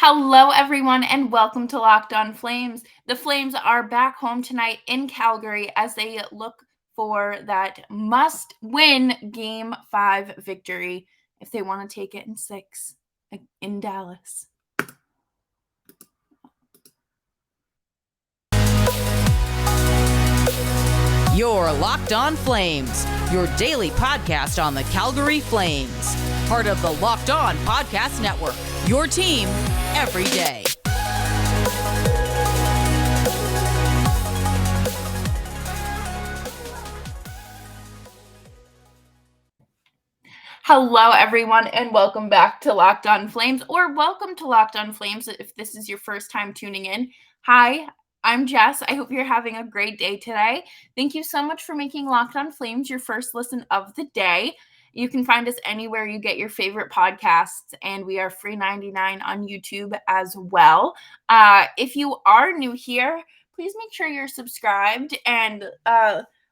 Hello, everyone, and welcome to Locked On Flames. The Flames are back home tonight in Calgary as they look for that must win Game 5 victory if they want to take it in 6 in Dallas. You're Locked On Flames, your daily podcast on the Calgary Flames. Part of the Locked On Podcast Network, your team every day. Hello, everyone, and welcome back to Locked On Flames, or welcome to Locked On Flames if this is your first time tuning in. Hi, I'm Jess. I hope you're having a great day today. Thank you so much for making Locked On Flames your first listen of the day. You can find us anywhere you get your favorite podcasts, and we are free 99 on YouTube as well. If you are new here, please make sure you're subscribed and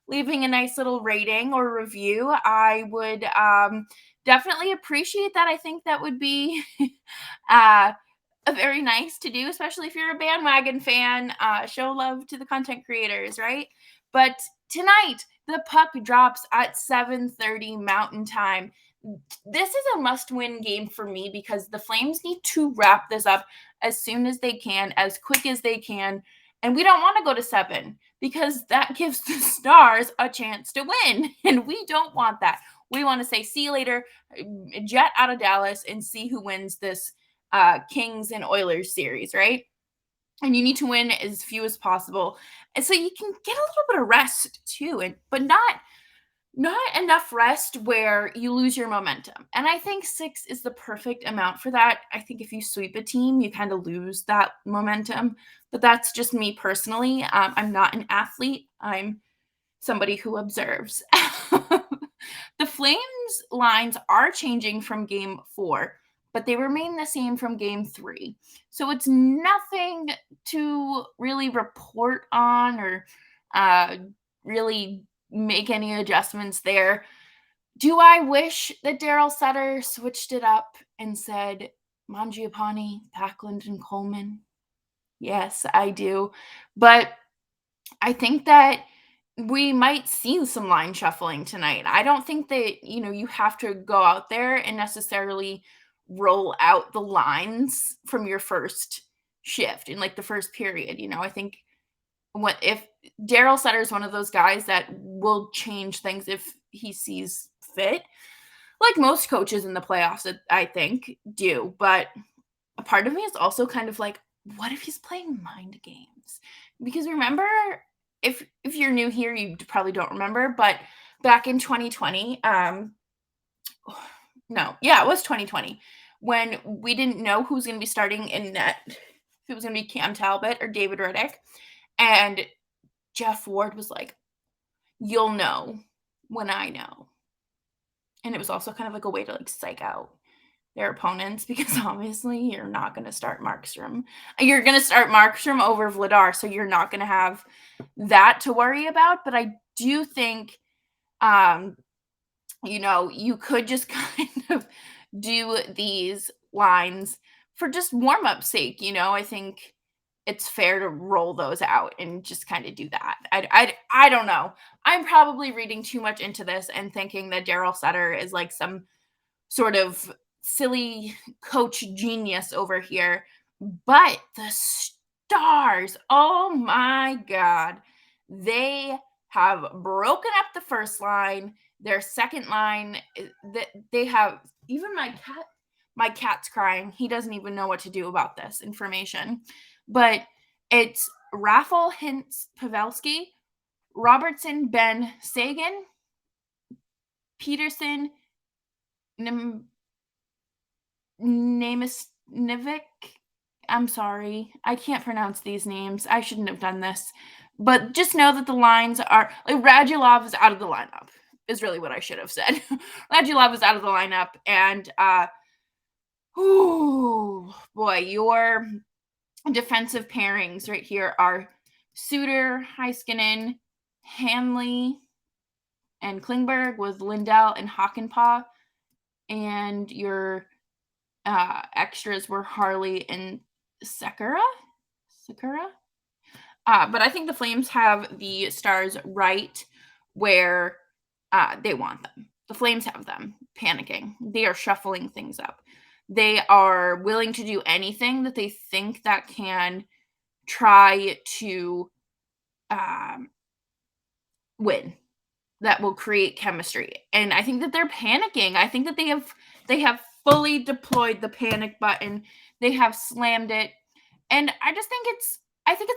leaving a nice little rating or review. I would definitely appreciate that. I think that would be very nice to do, especially if you're a bandwagon fan. Show love to the content creators, right? But tonight, the puck drops at 7:30 Mountain Time. This is a must-win game for me because the Flames need to wrap this up as soon as they can, as quick as they can. And we don't want to go to 7 because that gives the Stars a chance to win. And we don't want that. We want to say, see you later, jet out of Dallas, and see who wins this Kings and Oilers series, right? And you need to win as few as possible. And so you can get a little bit of rest too, but not enough rest where you lose your momentum. And I think 6 is the perfect amount for that. I think if you sweep a team, you kind of lose that momentum. But that's just me personally. I'm not an athlete. I'm somebody who observes. The Flames lines are changing from game 4, but they remain the same from game 3. So it's nothing to really report on or really make any adjustments there. Do I wish that Daryl Sutter switched it up and said Mangiapane, Backlund, and Coleman? Yes, I do. But I think that we might see some line shuffling tonight. I don't think that, you have to go out there and necessarily roll out the lines from your first shift in like the first period. I think what if Daryl Sutter is one of those guys that will change things if he sees fit, like most coaches in the playoffs, I think do. But a part of me is also kind of like, what if he's playing mind games? Because remember, if you're new here, you probably don't remember, but back in 2020, no, yeah, it was 2020 when we didn't know who was going to be starting in net, if it was going to be Cam Talbot or David Riddick, and Jeff Ward was like, "You'll know when I know," and it was also kind of like a way to like psych out their opponents because obviously you're not going to start Markstrom. You're going to start Markstrom over Vladar, so you're not going to have that to worry about. But I do think, you could just kind of do these lines for just warm-up sake. I think it's fair to roll those out and just kind of do that. I don't know. I'm probably reading too much into this and thinking that Daryl Sutter is like some sort of silly coach genius over here. But the Stars, oh my God, they have broken up the first line. Their second line, they have even my cat's crying. He doesn't even know what to do about this information. But it's Raffle Hintz Pavelski, Robertson Ben Sagan, Peterson Namisnivik. I'm sorry. I can't pronounce these names. I shouldn't have done this. But just know that the lines are like Radulov is out of the lineup, is really what I should have said. Radulov is out of the lineup. And boy, your defensive pairings right here are Suter, Heiskanen, Hanley, and Klingberg with Lindell and Hakanpää. And your Extras were Harley and Sakura. But I think the Flames have the Stars right where they want them. The Flames have them panicking. They are shuffling things up. They are willing to do anything that they think that can try to win, that will create chemistry. And I think that they're panicking. I think that they have fully deployed the panic button. They have slammed it. And I think it's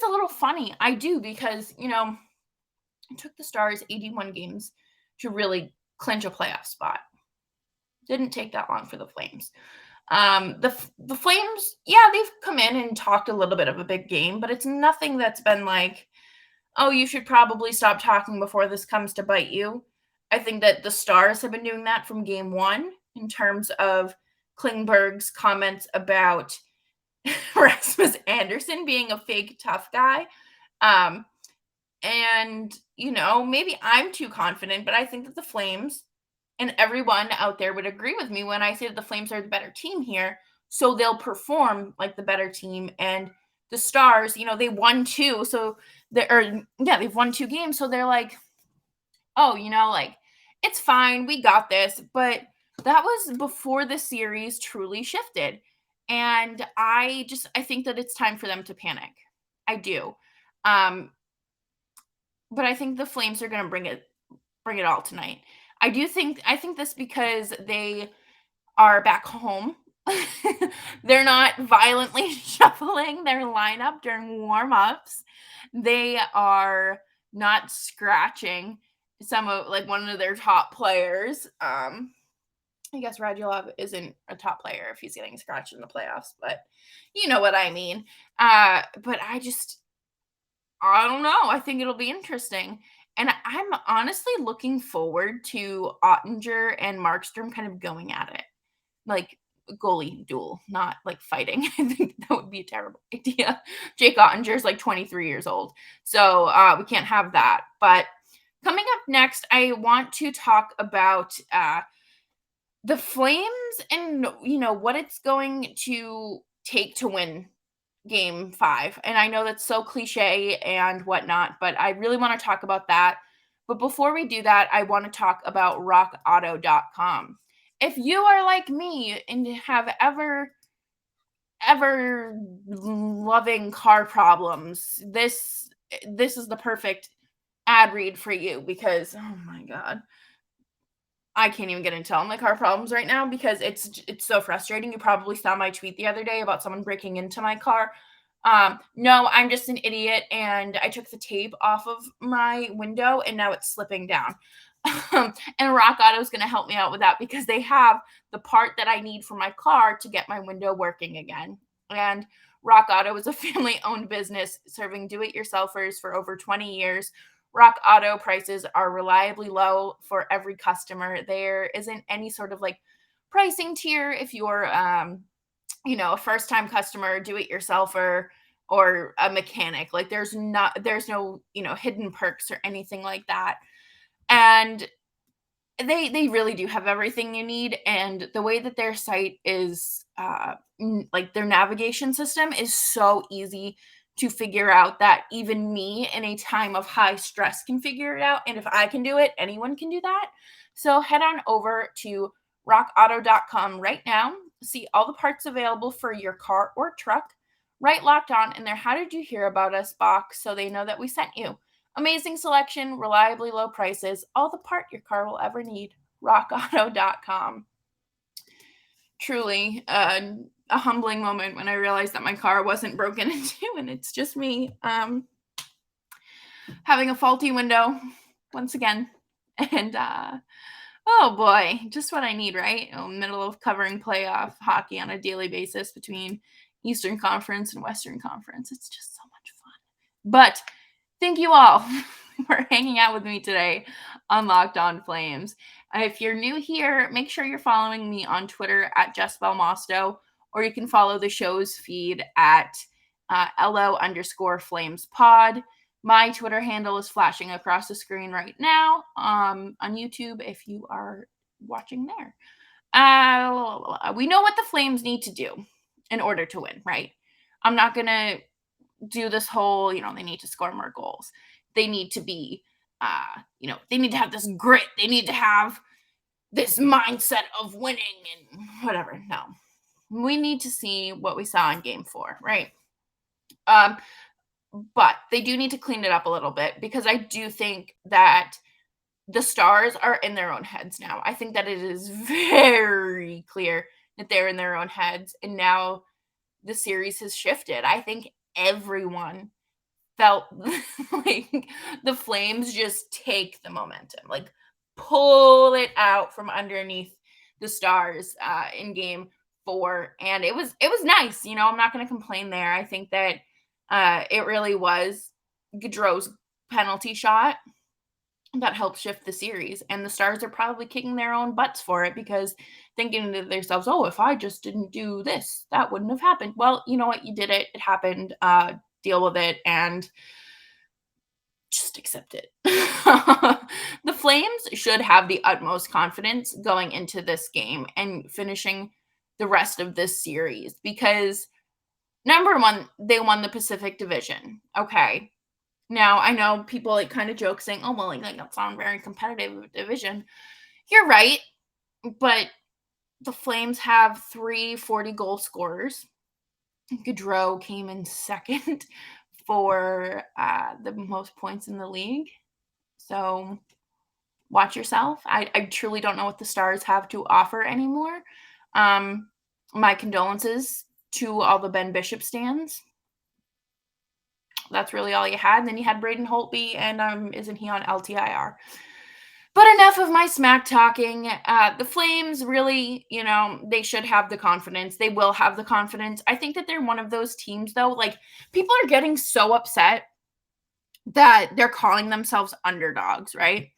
a little funny. I do, because, it took the Stars 81 games to really clinch a playoff spot. Didn't take that long for the Flames. The Flames, yeah, they've come in and talked a little bit of a big game, but it's nothing that's been like, oh, you should probably stop talking before this comes to bite you. I think that the Stars have been doing that from game one in terms of Klingberg's comments about Rasmus Anderson being a fake tough guy. And, maybe I'm too confident, but I think that the Flames and everyone out there would agree with me when I say that the Flames are the better team here. So they'll perform like the better team. And the Stars, they won two. So they've won 2 games. So they're like, oh, it's fine. We got this. But that was before the series truly shifted. And I think that it's time for them to panic. I do. But I think the Flames are going to bring it all tonight. I think this because they are back home. They're not violently shuffling their lineup during warm-ups. They are not scratching one of their top players. I guess Radulov isn't a top player if he's getting scratched in the playoffs, but you know what I mean. But I don't know. I think it'll be interesting. And I'm honestly looking forward to Ottinger and Markstrom kind of going at it. Like goalie duel, not like fighting. I think that would be a terrible idea. Jake Ottinger's like 23 years old. So we can't have that. But coming up next, I want to talk about the Flames and, what it's going to take to win game 5. And I know that's so cliche and whatnot, but I really want to talk about that. But before we do that, I want to talk about rockauto.com. If you are like me and have ever loving car problems, this is the perfect ad read for you, because oh my god, I can't even get into all my car problems right now because it's so frustrating. You probably saw my tweet the other day about someone breaking into my car. No, I'm just an idiot, and I took the tape off of my window, and now it's slipping down. And Rock Auto is going to help me out with that because they have the part that I need for my car to get my window working again. And Rock Auto is a family-owned business serving do-it-yourselfers for over 20 years. Rock Auto prices are reliably low for every customer. There isn't any sort of like pricing tier if you're, a first-time customer, do-it-yourselfer, or a mechanic. Like there's no, hidden perks or anything like that. And they really do have everything you need. And the way that their site is, like their navigation system is so easy to figure out that even me in a time of high stress can figure it out. And if I can do it, anyone can do that. So head on over to rockauto.com right now. See all the parts available for your car or truck. Right Locked On in their How Did You Hear About Us box so they know that we sent you. Amazing selection, reliably low prices, all the part your car will ever need. rockauto.com. Truly a humbling moment when I realized that my car wasn't broken into and it's just me having a faulty window once again. And oh boy, just what I need, right? Middle of covering playoff hockey on a daily basis between Eastern Conference and Western Conference. It's just so much fun. But thank you all for hanging out with me today on Locked On Flames. If you're new here, make sure you're following me on Twitter at Jess Belmosto, or you can follow the show's feed at LO_FlamesPod. My Twitter handle is flashing across the screen right now on YouTube if you are watching there. We know what the Flames need to do in order to win, right? I'm not going to do this whole, they need to score more goals. They need to be, they need to have this grit. They need to have this mindset of winning and whatever. No, we need to see what we saw in game 4, right? But they do need to clean it up a little bit, because I do think that the Stars are in their own heads now. I think that it is very clear that they're in their own heads, and now the series has shifted. I think everyone felt like the Flames just take the momentum, like pull it out from underneath the Stars in game 4, and it was nice. I'm not going to complain there. I think that it really was Gaudreau's penalty shot that helped shift the series, and the Stars are probably kicking their own butts for it, because thinking to themselves, oh, if I just didn't do this, that wouldn't have happened. Well, you know what? You did it. It happened. Deal with it and just accept it. The Flames should have the utmost confidence going into this game and finishing the rest of this series, because number one, they won the Pacific Division. Okay. Now, I know people kind of joke saying, oh, well, that's not a very competitive division. You're right. But the Flames have 3 40-goal scorers. Gaudreau came in second for the most points in the league. So watch yourself. I truly don't know what the Stars have to offer anymore. My condolences to all the Ben Bishop stands. That's really all you had. And then you had Braden Holtby, and isn't he on LTIR? But enough of my smack talking. The Flames really, they should have the confidence. They will have the confidence. I think that they're one of those teams, though. Like, people are getting so upset that they're calling themselves underdogs, right?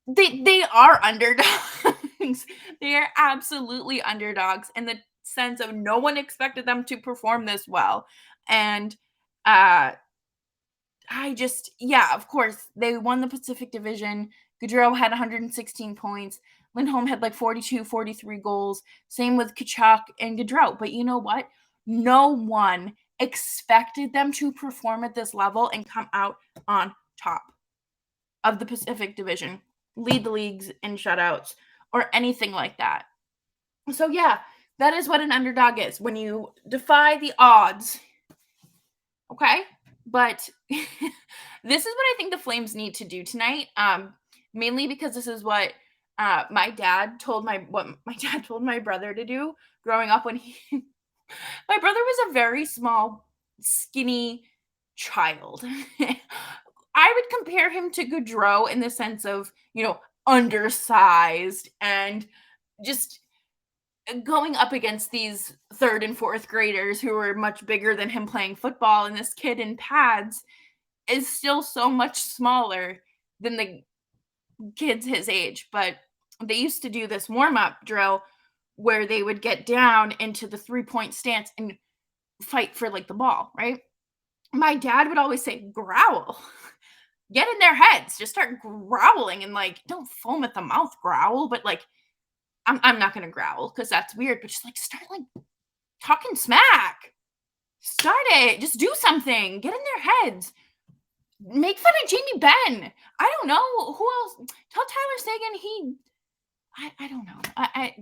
They are underdogs. They are absolutely underdogs in the sense of no one expected them to perform this well. And of course, they won the Pacific Division. Gaudreau had 116 points. Lindholm had 42, 43 goals. Same with Tkachuk and Gaudreau. But you know what? No one expected them to perform at this level and come out on top of the Pacific Division, lead the leagues in shutouts, or anything like that. So yeah, that is what an underdog is. When you defy the odds, okay? But this is what I think the Flames need to do tonight. Mainly because this is what my dad told my brother to do growing up when my brother was a very small, skinny child. I would compare him to Gaudreau in the sense of, undersized and just going up against these 3rd and 4th graders who were much bigger than him playing football, and this kid in pads is still so much smaller than the kids his age. But they used to do this warm-up drill where they would get down into the 3-point stance and fight for the ball, right? My dad would always say, growl. Get in their heads. Just start growling and don't foam at the mouth growl, but I'm not gonna growl because that's weird, but just start talking smack. Start it. Just do something. Get in their heads. Make fun of Jamie Benn. I don't know who else. Tell Tyler Seguin I don't know. I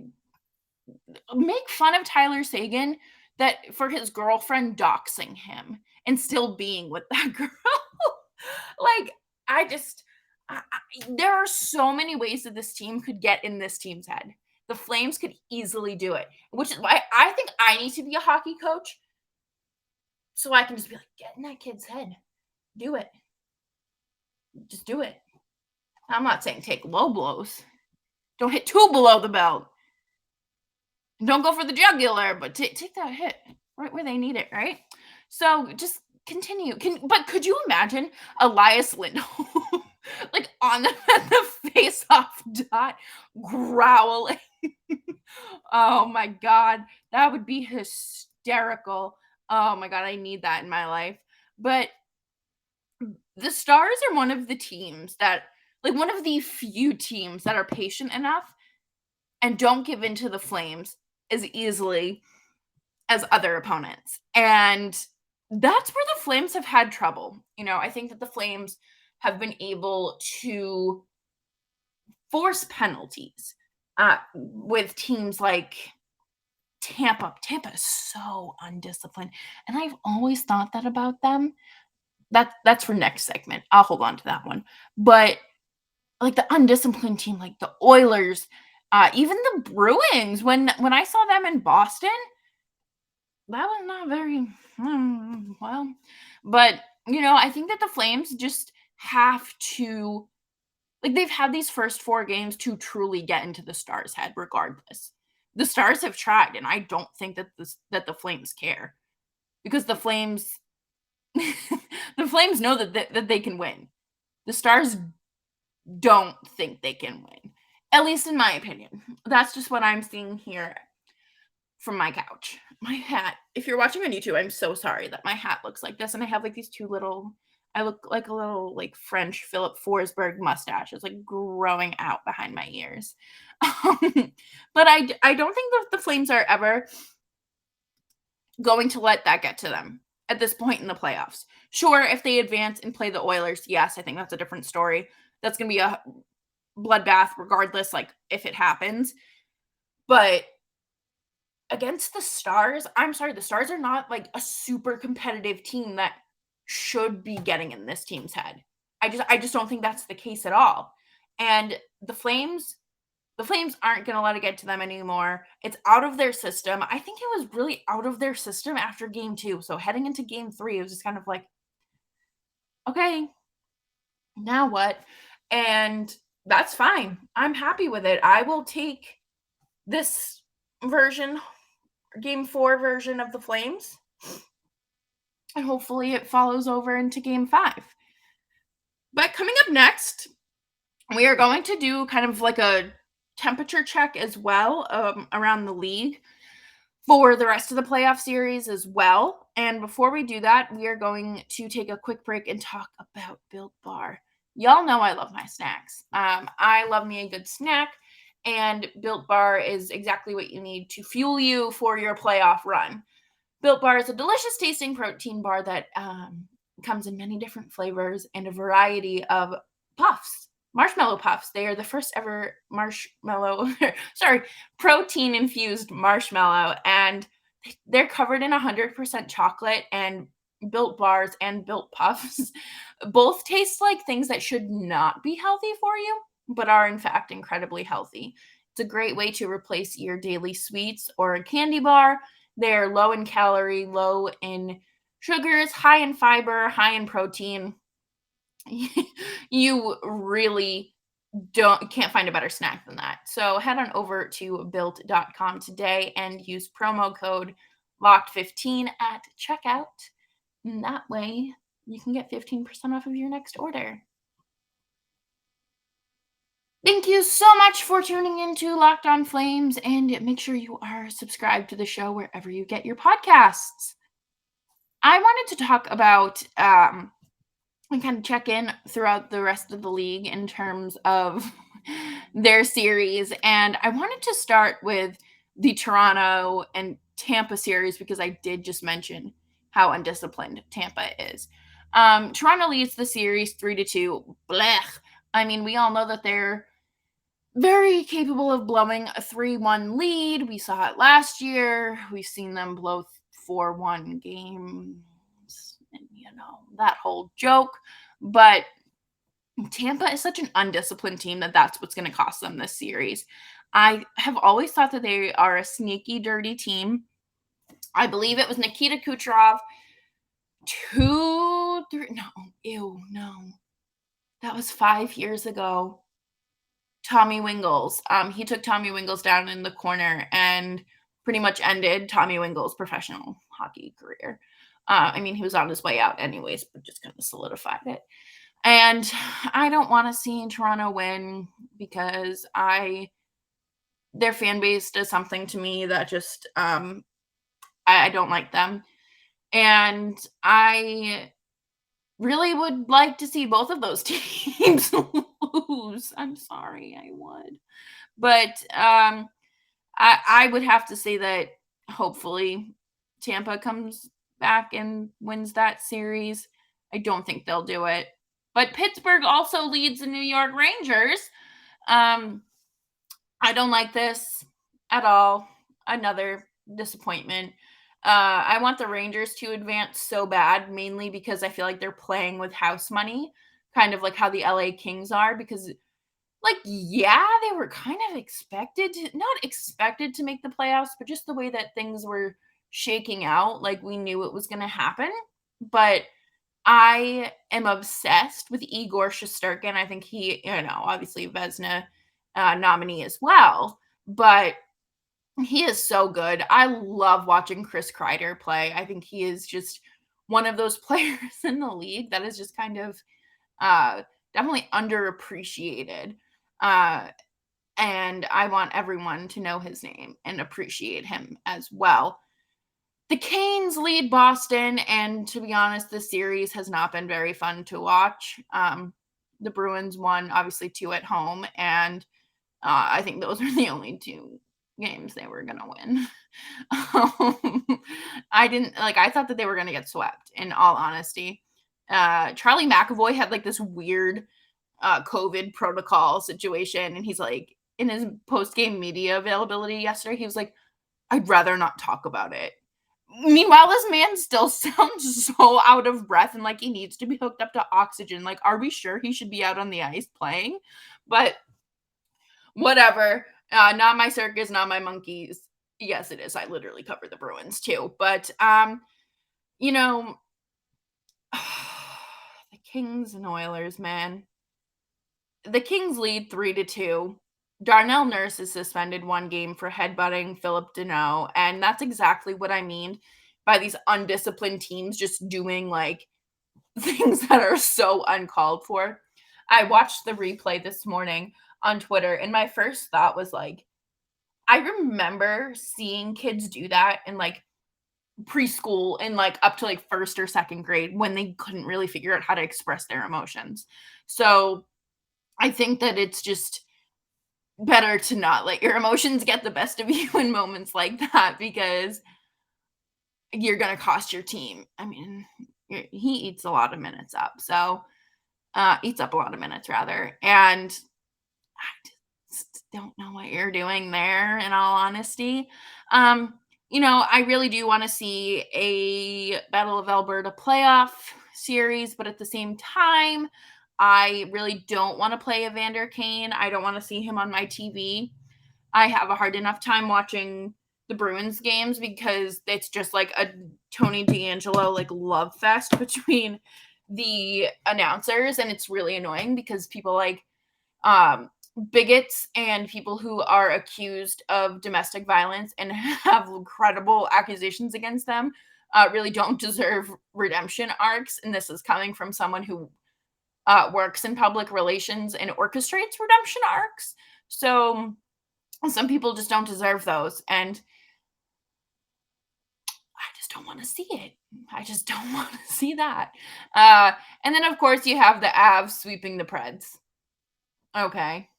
make fun of Tyler Seguin that for his girlfriend doxing him and still being with that girl. There are so many ways that this team could get in this team's head. The Flames could easily do it, which is why I think I need to be a hockey coach so I can just be get in that kid's head. Do it. Just do it. I'm not saying take low blows. Don't hit too below the belt. Don't go for the jugular, but take that hit right where they need it, right? So just continue. But could you imagine Elias Lindholm on the face-off dot growling? Oh my God, that would be hysterical. Oh my God, I need that in my life. But the Stars are one of the teams that, one of the few teams that are patient enough and don't give in to the Flames as easily as other opponents. And that's where the Flames have had trouble. I think that the Flames have been able to force penalties with teams like Tampa. Tampa is so undisciplined, and I've always thought that about them. That's for next segment. I'll hold on to that one. But like the undisciplined team, like the Oilers, even the Bruins, when I saw them in Boston, that was not very well. But I think that the Flames just have to, like, they've had these first 4 games to truly get into the Stars' head. Regardless, the Stars have tried, and I don't think that the Flames care, because the Flames the Flames know that they can win. The Stars don't think they can win, at least in my opinion. That's just what I'm seeing here from my couch. My hat, if you're watching on YouTube, I'm so sorry that my hat looks like this, and I have like these two little, I look like a little like French Philip Forsberg mustache. It's like growing out behind my ears. But I don't think that the Flames are ever going to let that get to them at this point in the playoffs. Sure, if they advance and play the Oilers, yes, I think that's a different story. That's going to be a bloodbath regardless, like if it happens. But against the Stars, I'm sorry, the Stars are not like a super competitive team that should be getting in this team's head. I just don't think that's the case at all. And the Flames aren't going to let it get to them anymore. It's out of their system. I think it was really out of their system after game 2. So heading into game 3, it was just kind of like, okay, now what? And that's fine. I'm happy with it. I will take this version, game 4 version of the Flames, and hopefully it follows over into game 5. But coming up next, we are going to do kind of like a temperature check as well around the league for the rest of the playoff series as well. And before we do that, we are going to take a quick break and talk about Built Bar. Y'all know I love my snacks. I love me a good snack, and Built Bar is exactly what you need to fuel you for your playoff run. Built Bar is a delicious tasting protein bar that comes in many different flavors and a variety of puffs. Marshmallow puffs. They are the first ever protein infused marshmallow, and they're covered in 100% chocolate. And Built Bars and Built Puffs both taste like things that should not be healthy for you, but are in fact incredibly healthy. It's a great way to replace your daily sweets or a candy bar. They're low in calorie, low in sugars, high in fiber, high in protein. You really can't find a better snack than that. So head on over to built.com today and use promo code LOCKED15 at checkout. And that way you can get 15% off of your next order. Thank you so much for tuning into Locked On Flames, and make sure you are subscribed to the show wherever you get your podcasts. I wanted to talk about and kind of check in throughout the rest of the league in terms of their series. And I wanted to start with the Toronto and Tampa series because I did just mention how undisciplined Tampa is. Toronto leads the series 3-2. Blech. I mean, we all know that they're very capable of blowing a 3-1 lead. We saw it last year. We've seen them blow 4-1 games. And, that whole joke. But Tampa is such an undisciplined team that's what's going to cost them this series. I have always thought that they are a sneaky, dirty team. I believe it was Nikita Kucherov. That was 5 years ago. Tommy Wingles. He took Tommy Wingles down in the corner and pretty much ended Tommy Wingles' professional hockey career. He was on his way out anyways, but just kind of solidified it. And I don't want to see Toronto win because their fan base does something to me that just I don't like them. And I really would like to see both of those teams lose. I'm sorry, I would. But I would have to say that hopefully Tampa comes back and wins that series. I don't think they'll do it. But Pittsburgh also leads the New York Rangers. I don't like this at all. Another disappointment. I want the Rangers to advance so bad, mainly because I feel like they're playing with house money, kind of like how the LA Kings are, because they were kind of not expected to make the playoffs, but just the way that things were shaking out, like we knew it was going to happen. But I am obsessed with Igor Shesterkin. I think he, obviously Vezina nominee as well, but he is so good. I love watching Chris Kreider play. I think he is just one of those players in the league that is just kind of definitely underappreciated. And I want everyone to know his name and appreciate him as well. The Canes lead Boston, and to be honest, this series has not been very fun to watch. The Bruins won, obviously, 2 at home, and I think those are the only 2 games they were going to win. I thought that they were going to get swept, in all honesty. Charlie McAvoy had this weird COVID protocol situation, and he's in his post-game media availability yesterday, he was like, I'd rather not talk about it. Meanwhile, this man still sounds so out of breath and like he needs to be hooked up to oxygen. Are we sure he should be out on the ice playing? But whatever. Not my circus, not my monkeys. Yes, it is. I literally cover the Bruins too. But the Kings and Oilers, man. The Kings lead 3-2. Darnell Nurse is suspended 1 game for headbutting Philip Deneau, and that's exactly what I mean by these undisciplined teams just doing things that are so uncalled for. I watched the replay this morning on Twitter, and my first thought was I remember seeing kids do that in preschool and up to first or second grade when they couldn't really figure out how to express their emotions. So I think that it's just better to not let your emotions get the best of you in moments like that, because you're going to cost your team. I mean, he eats a lot of minutes up. So eats up a lot of minutes rather. And I just don't know what you're doing there, in all honesty. I really do want to see a Battle of Alberta playoff series, but at the same time, I really don't want to play Evander Kane. I don't want to see him on my TV. I have a hard enough time watching the Bruins games because it's just a Tony D'Angelo love fest between the announcers, and it's really annoying because people bigots and people who are accused of domestic violence and have credible accusations against them really don't deserve redemption arcs. And this is coming from someone who works in public relations and orchestrates redemption arcs. So some people just don't deserve those. And I just don't want to see it. I just don't want to see that. And then, of course, you have the Avs sweeping the Preds. Okay.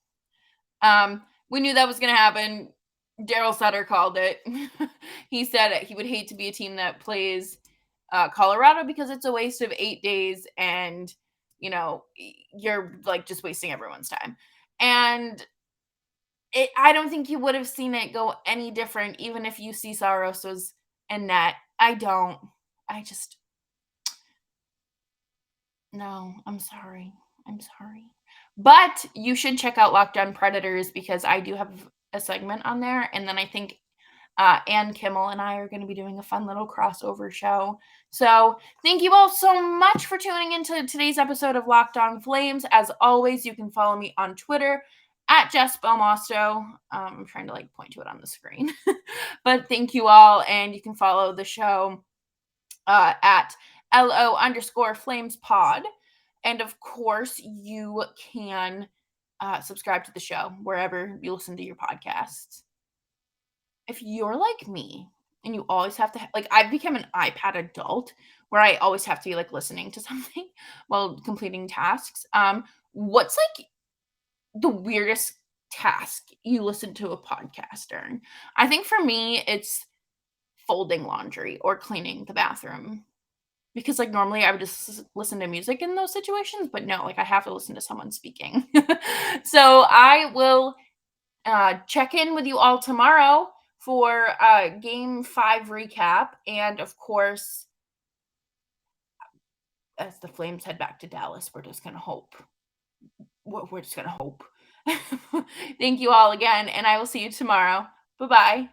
We knew that was going to happen. Daryl Sutter called it. He said he would hate to be a team that plays Colorado because it's a waste of 8 days and, you're just wasting everyone's time. And I don't think you would have seen it go any different, even if UC Saros was in net. No, I'm sorry. But you should check out Locked On Predators because I do have a segment on there. And then I think Ann Kimmel and I are going to be doing a fun little crossover show. So thank you all so much for tuning into today's episode of Locked On Flames. As always, you can follow me on Twitter at Jess Belmosto. I'm trying to point to it on the screen. But thank you all. And you can follow the show at LO_FlamesPod. And of course, you can subscribe to the show wherever you listen to your podcasts. If you're like me and you always have to, I've become an iPad adult where I always have to be listening to something while completing tasks. What's the weirdest task you listen to a podcast during. I think for me, it's folding laundry or cleaning the bathroom. Because, like, normally I would just listen to music in those situations, but no, like, I have to listen to someone speaking. So I will check in with you all tomorrow for Game 5 recap. And, of course, as the Flames head back to Dallas, we're just going to hope. We're just going to hope. Thank you all again, and I will see you tomorrow. Bye-bye.